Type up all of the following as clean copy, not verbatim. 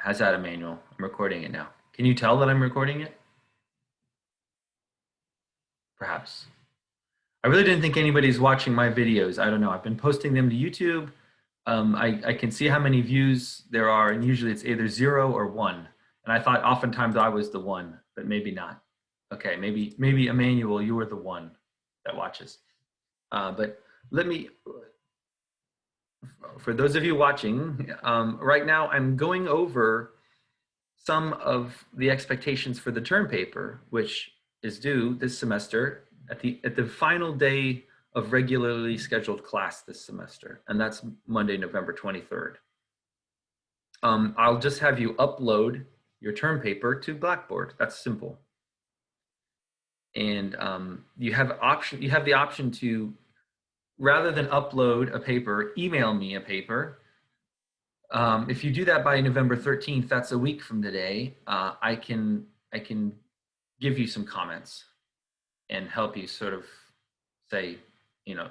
How's that, Emmanuel? I'm recording it now. Can you tell that I'm recording it? Perhaps. I really didn't think anybody's watching my videos. I don't know. I've been posting them to YouTube. I can see how many views there are, and usually it's either 0 or 1. And I thought oftentimes I was the 1, but maybe not. Okay, maybe Emmanuel, you were the 1 that watches. But let me, for those of you watching, right now I'm going over some of the expectations for the term paper, which is due this semester at the final day of regularly scheduled class this semester, and that's Monday, November 23rd. I'll just have you upload your term paper to Blackboard. That's simple. And you have the option to, rather than upload a paper, email me a paper. If you do that by November 13th, that's a week from today, I can give you some comments and help you sort of say, you know,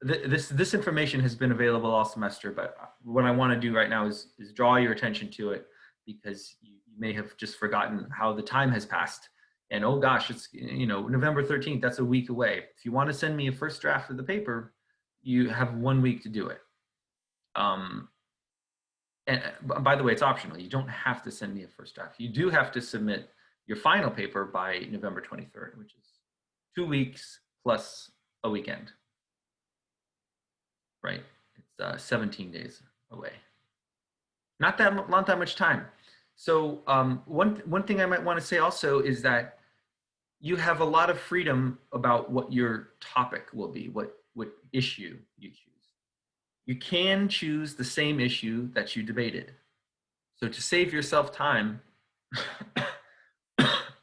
this information has been available all semester, but what I want to do right now is draw your attention to it, because you may have just forgotten how the time has passed. And oh gosh, it's, November 13th, that's a week away. If you want to send me a first draft of the paper, you have 1 week to do it. And by the way, it's optional. You don't have to send me a first draft. You do have to submit your final paper by November 23rd, which is 2 weeks plus a weekend, right? It's 17 days away. Not that much time. So one thing I might want to say also is that you have a lot of freedom about what your topic will be, what issue you choose. You can choose the same issue that you debated. So to save yourself time,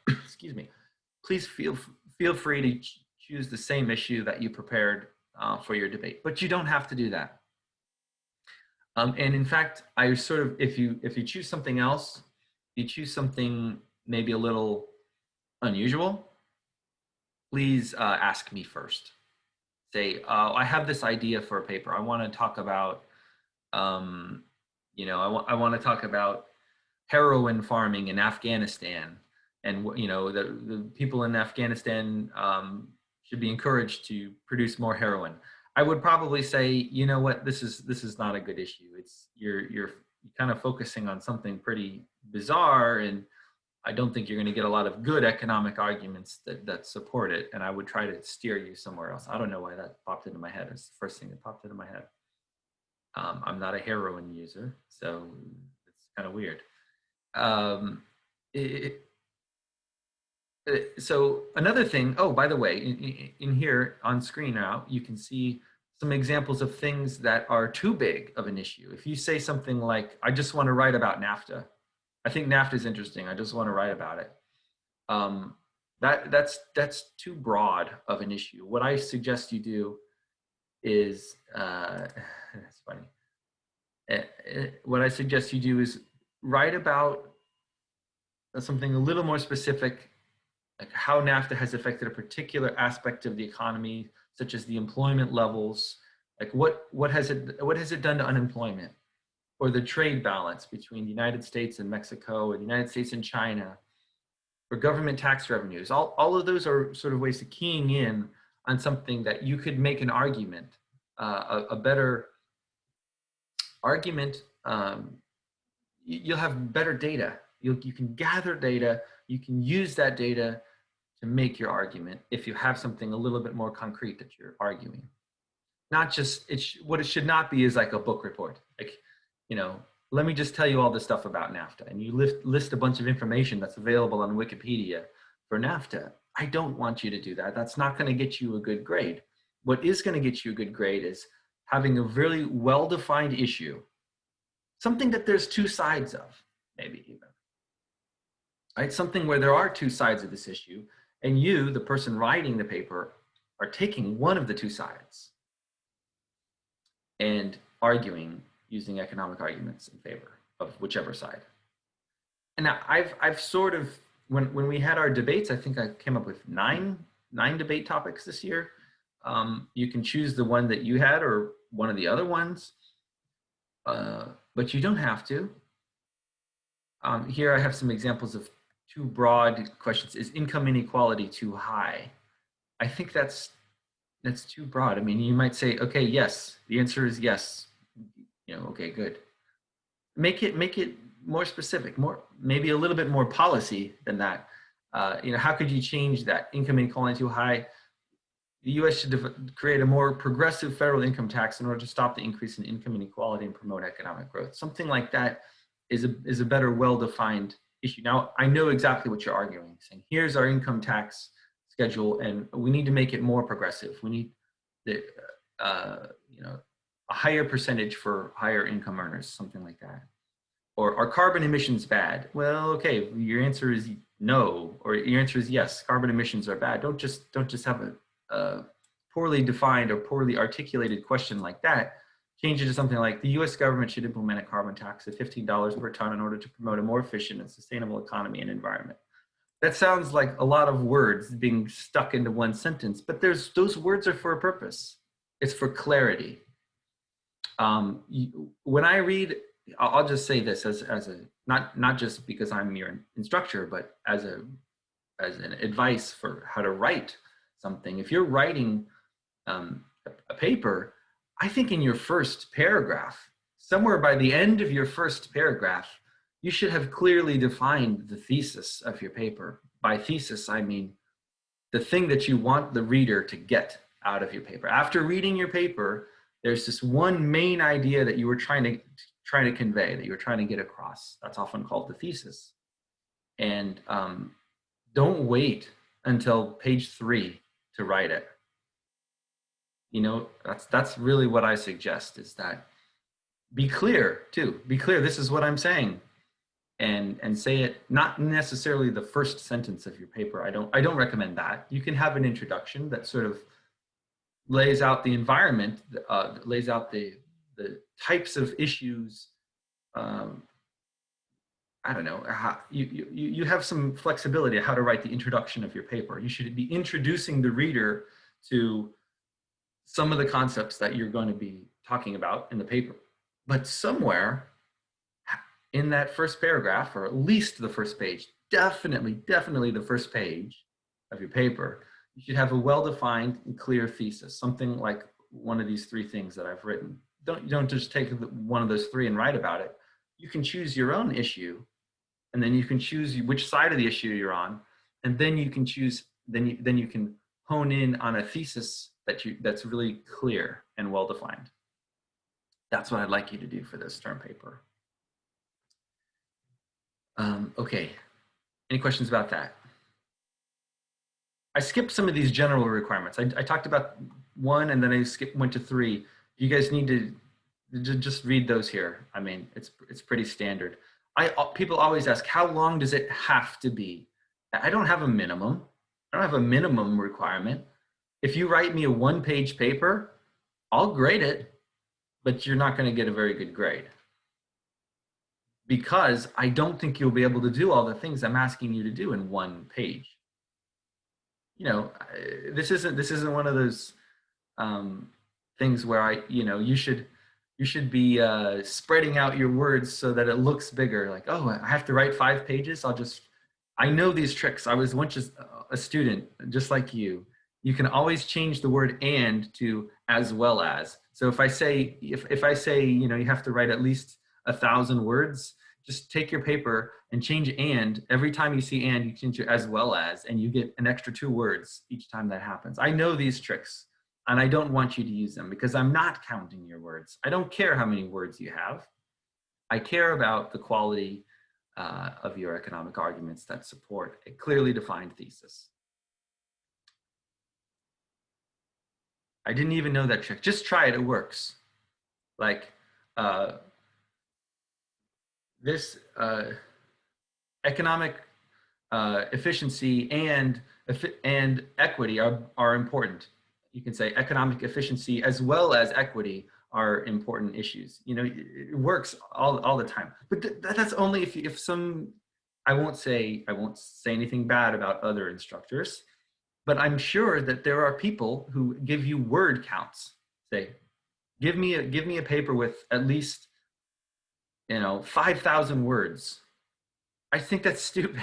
excuse me, please feel free to choose the same issue that you prepared for your debate, but you don't have to do that. And in fact, I sort of, if you choose something else, you choose something maybe a little unusual, please ask me first. Say, I have this idea for a paper. I want to talk about, I want to talk about heroin farming in Afghanistan, and the people in Afghanistan should be encouraged to produce more heroin. I would probably say, you know what, this is not a good issue. It's you're kind of focusing on something pretty bizarre, and I don't think you're going to get a lot of good economic arguments that support it. And I would try to steer you somewhere else. I don't know why that popped into my head. It's the first thing that popped into my head. I'm not a heroin user, so it's kind of weird. So another thing, oh, by the way, in here on screen now, you can see some examples of things that are too big of an issue. If you say something like, I just want to write about NAFTA, I think NAFTA is interesting, I just want to write about it. That's too broad of an issue. What I suggest you do is, that's funny. What I suggest you do is write about something a little more specific, like how NAFTA has affected a particular aspect of the economy, such as the employment levels. Like what has it done to unemployment, or the trade balance between the United States and Mexico, or the United States and China, or government tax revenues. All of those are sort of ways to keying in on something that you could make an argument, a better argument. You'll have better data. You can gather data. You can use that data to make your argument if you have something a little bit more concrete that you're arguing. Not just, what it should not be is like a book report. Like, let me just tell you all this stuff about NAFTA, and you list a bunch of information that's available on Wikipedia for NAFTA. I don't want you to do that. That's not going to get you a good grade. What is going to get you a good grade is having a really well-defined issue, something that there's two sides of, maybe even. Right? Something where there are two sides of this issue, and you, the person writing the paper, are taking one of the two sides and arguing using economic arguments in favor of whichever side. And now I've sort of, when we had our debates, I think I came up with nine debate topics this year. You can choose the one that you had or one of the other ones, but you don't have to. Here I have some examples of too broad questions. Is income inequality too high? I think that's too broad. I mean, you might say, okay, yes. The answer is yes. Okay, good. Make it more specific, more maybe a little bit more policy than that. How could you change that? Income inequality too high. The U.S. should create a more progressive federal income tax in order to stop the increase in income inequality and promote economic growth. Something like that is a better, well-defined issue. Now, I know exactly what you're arguing, saying here's our income tax schedule, and we need to make it more progressive. We need the, a higher percentage for higher income earners, something like that. Or are carbon emissions bad? Well, okay, your answer is no, or your answer is yes. Carbon emissions are bad. Don't just have a poorly defined or poorly articulated question like that. Change it to something like the U.S. government should implement a carbon tax of $15 per ton in order to promote a more efficient and sustainable economy and environment. That sounds like a lot of words being stuck into one sentence, but those words are for a purpose. It's for clarity. When I read, I'll just say this as a not just because I'm your instructor, but as an advice for how to write something. If you're writing a paper, I think in your first paragraph, somewhere by the end of your first paragraph, you should have clearly defined the thesis of your paper. By thesis, I mean the thing that you want the reader to get out of your paper. After reading your paper, there's this one main idea that you were trying to convey, that you were trying to get across. That's often called the thesis. And don't wait until page 3 to write it. That's really what I suggest, is that be clear too. Be clear, this is what I'm saying. And say it not necessarily the first sentence of your paper. I don't recommend that. You can have an introduction that sort of lays out the environment, lays out the types of issues. I don't know, you have some flexibility of how to write the introduction of your paper. You should be introducing the reader to some of the concepts that you're going to be talking about in the paper. But somewhere in that first paragraph, or at least the first page, definitely the first page of your paper, you should have a well-defined and clear thesis, something like one of these 3 things that I've written. Don't just take one of those 3 and write about it. You can choose your own issue, and then you can choose which side of the issue you're on, and then you can choose, then you can hone in on a thesis that's really clear and well-defined. That's what I'd like you to do for this term paper. Okay, any questions about that? I skipped some of these general requirements. I talked about 1 and then I went to 3. You guys need to just read those here. I mean, it's pretty standard. People always ask, how long does it have to be? I don't have a minimum. I don't have a minimum requirement. If you write me a 1-page paper, I'll grade it, but you're not going to get a very good grade, because I don't think you'll be able to do all the things I'm asking you to do in 1 page. This isn't one of those things where you should be spreading out your words so that it looks bigger. Like, oh, I have to write 5 pages. I know these tricks. I was once a student just like you. You can always change the word "and" to "as well as." So if I say you have to write at least 1,000 words, just take your paper and change "and." Every time you see "and," you change it "as well as," and you get an extra 2 words each time that happens. I know these tricks, and I don't want you to use them because I'm not counting your words. I don't care how many words you have. I care about the quality of your economic arguments that support a clearly defined thesis. I didn't even know that trick. Just try it, it works. Like this economic efficiency and equity are important. You can say economic efficiency as well as equity are important issues. It works all the time. But that's only if some. I won't say anything bad about other instructors, but I'm sure that there are people who give you word counts. Say, give me a paper with at least 5,000 words. I think that's stupid.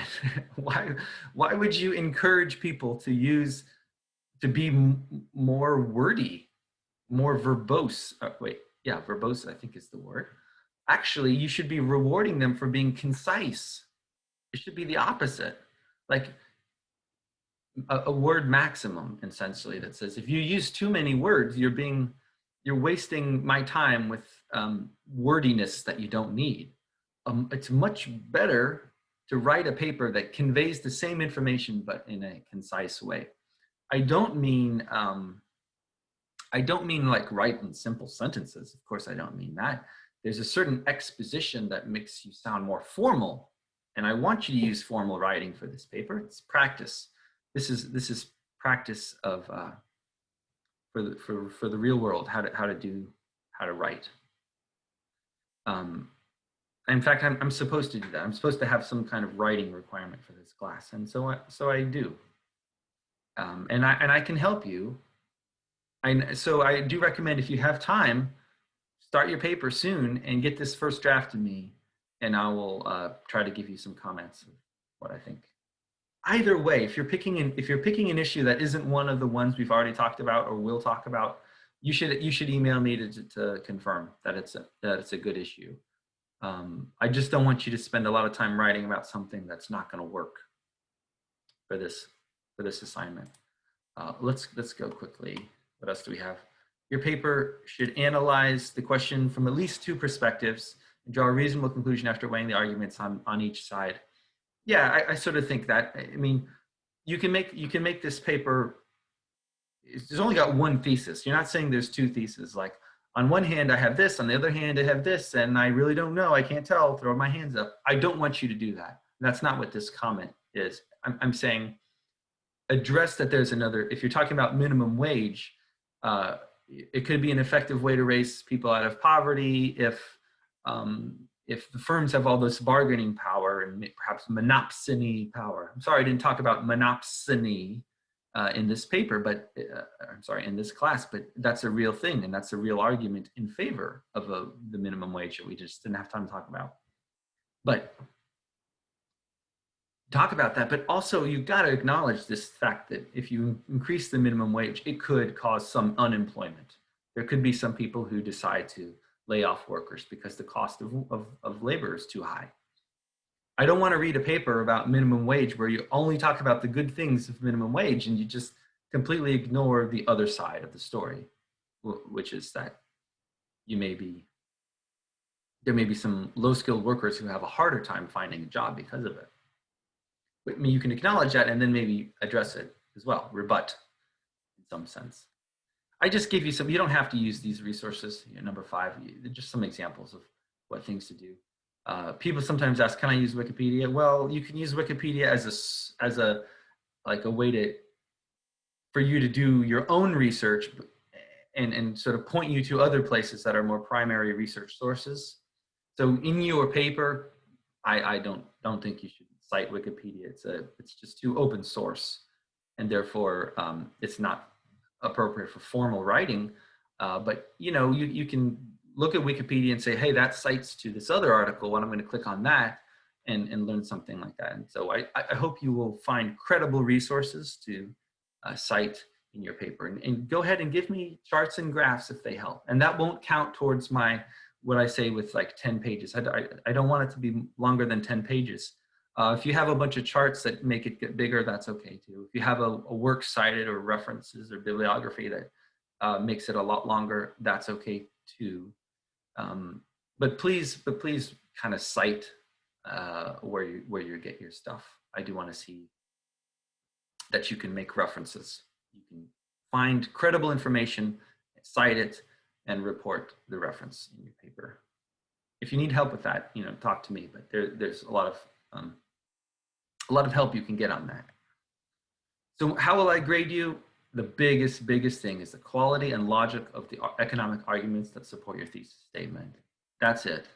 why, why would you encourage people to be more wordy, more verbose? Wait, yeah, verbose, I think is the word. Actually, you should be rewarding them for being concise. It should be the opposite. Like a word maximum, essentially, that says if you use too many words, you're wasting my time with wordiness that you don't need. It's much better to write a paper that conveys the same information but in a concise way. I don't mean like write in simple sentences. Of course, I don't mean that. There's a certain exposition that makes you sound more formal, and I want you to use formal writing for this paper. It's practice. This is practice of for the real world, how to write. In fact, I'm supposed to do that. I'm supposed to have some kind of writing requirement for this class, and so I do. And I can help you. So I do recommend, if you have time, start your paper soon and get this first draft to me, and I will try to give you some comments of what I think. Either way, if you're picking an issue that isn't one of the ones we've already talked about or will talk about, you should email me to confirm that it's a good issue. I just don't want you to spend a lot of time writing about something that's not going to work for this assignment. Let's go quickly. What else do we have? Your paper should analyze the question from at least two perspectives and draw a reasonable conclusion after weighing the arguments on each side. Yeah, I sort of think that. I mean, you can make this paper. It's only got one thesis. You're not saying there's two theses. Like, on one hand, I have this. On the other hand, I have this, and I really don't know. I can't tell. Throw my hands up. I don't want you to do that. That's not what this comment is. I'm saying address that there's another. If you're talking about minimum wage, it could be an effective way to raise people out of poverty if the firms have all this bargaining power and perhaps monopsony power. I'm sorry I didn't talk about monopsony in this paper, but I'm sorry, in this class, but that's a real thing, and that's a real argument in favor of the minimum wage that we just didn't have time to talk about. But talk about that, but also you've got to acknowledge this fact that if you increase the minimum wage, it could cause some unemployment. There could be some people who decide to lay off workers because the cost of labor is too high. I don't want to read a paper about minimum wage where you only talk about the good things of minimum wage and you just completely ignore the other side of the story, which is that there may be some low-skilled workers who have a harder time finding a job because of it. I mean, you can acknowledge that and then maybe address it as well, rebut in some sense. I just gave you some. You don't have to use these resources. Number 5, just some examples of what things to do. People sometimes ask, "Can I use Wikipedia?" Well, you can use Wikipedia as a way for you to do your own research and sort of point you to other places that are more primary research sources. So in your paper, I don't think you should cite Wikipedia. It's just too open source, and therefore it's not appropriate for formal writing. But you can look at Wikipedia and say, hey, that cites to this other article, and I'm going to click on that and learn something like that. And so I hope you will find credible resources to cite in your paper, and go ahead and give me charts and graphs if they help. And that won't count towards what I say with like 10 pages. I don't want it to be longer than 10 pages. If you have a bunch of charts that make it get bigger, that's okay too. If you have a work cited or references or bibliography that makes it a lot longer, that's okay too. But please kind of cite where you get your stuff. I do want to see that you can make references. You can find credible information, cite it, and report the reference in your paper. If you need help with that, talk to me. But there's a lot of help you can get on that. So how will I grade you? The biggest thing is the quality and logic of the economic arguments that support your thesis statement. That's it.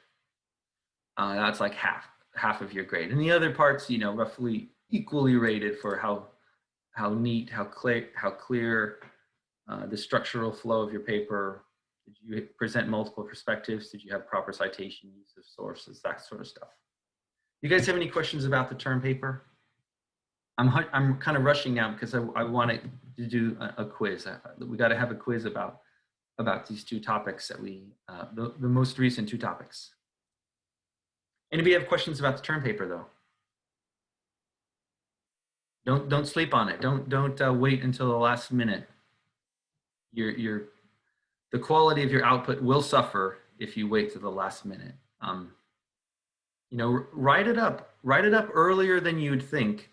That's like half of your grade, and the other parts, roughly equally rated for how neat, how clear the structural flow of your paper. Did you present multiple perspectives? Did you have proper citation, use of sources, that sort of stuff? You guys have any questions about the term paper? I'm kind of rushing now because I wanted to do a quiz. We got to have a quiz about these two topics that the most recent two topics. Anybody have questions about the term paper though? Don't sleep on it. Don't wait until the last minute. The quality of your output will suffer if you wait to the last minute. You know, write it up earlier than you'd think,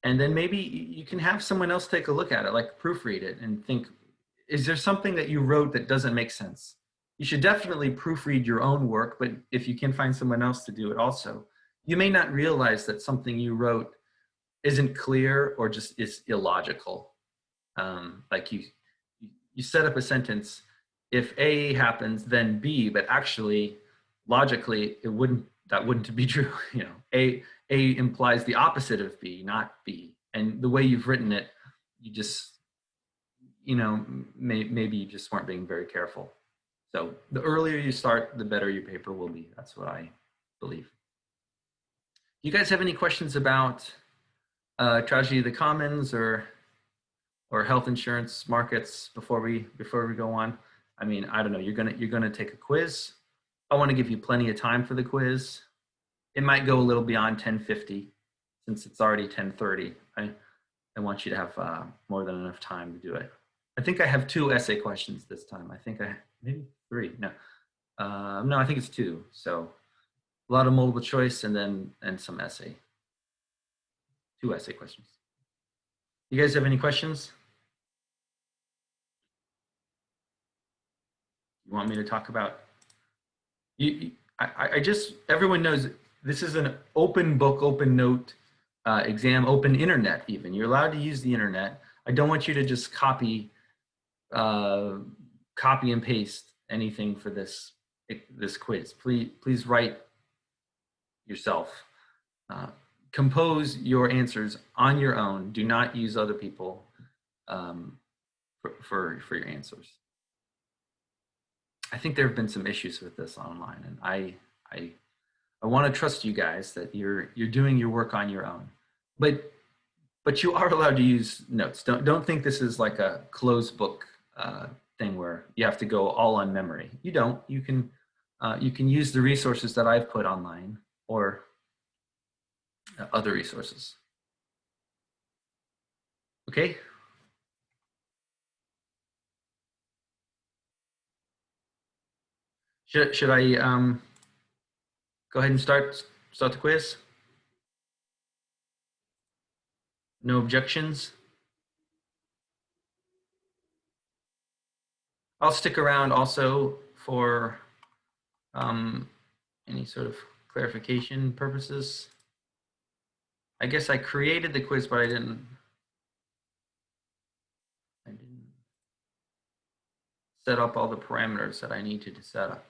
and then maybe you can have someone else take a look at it, like proofread it and think, is there something that you wrote that doesn't make sense? You should definitely proofread your own work, but if you can find someone else to do it also, you may not realize that something you wrote isn't clear or just is illogical. Like you set up a sentence, if A happens, then B, but actually, logically, that wouldn't be true. You know, A implies the opposite of B, not B. And the way you've written it, you just, you know, maybe you just weren't being very careful. So the earlier you start, the better your paper will be. That's what I believe. You guys have any questions about tragedy of the commons or health insurance markets before we go on? I mean, I don't know. You're gonna take a quiz. I want to give you plenty of time for the quiz. It might go a little beyond 10:50 since it's already 10:30. I want you to have more than enough time to do it. I think I have 2 essay questions this time. I think maybe 3. No, no, I think it's 2. So a lot of multiple choice and some essay. 2 essay questions. You guys have any questions? You want me to talk about? I just, everyone knows this is an open book, open note exam, open internet even. You're allowed to use the internet. I don't want you to just copy and paste anything for this quiz. Please write yourself. Compose your answers on your own. Do not use other people for your answers. I think there have been some issues with this online, and I want to trust you guys that you're doing your work on your own. But you are allowed to use notes. Don't think this is like a closed book thing where you have to go all on memory. You don't. You can use the resources that I've put online or other resources. Okay. Should I go ahead and start the quiz? No objections? I'll stick around also for any sort of clarification purposes. I guess I created the quiz, but I didn't set up all the parameters that I needed to set up.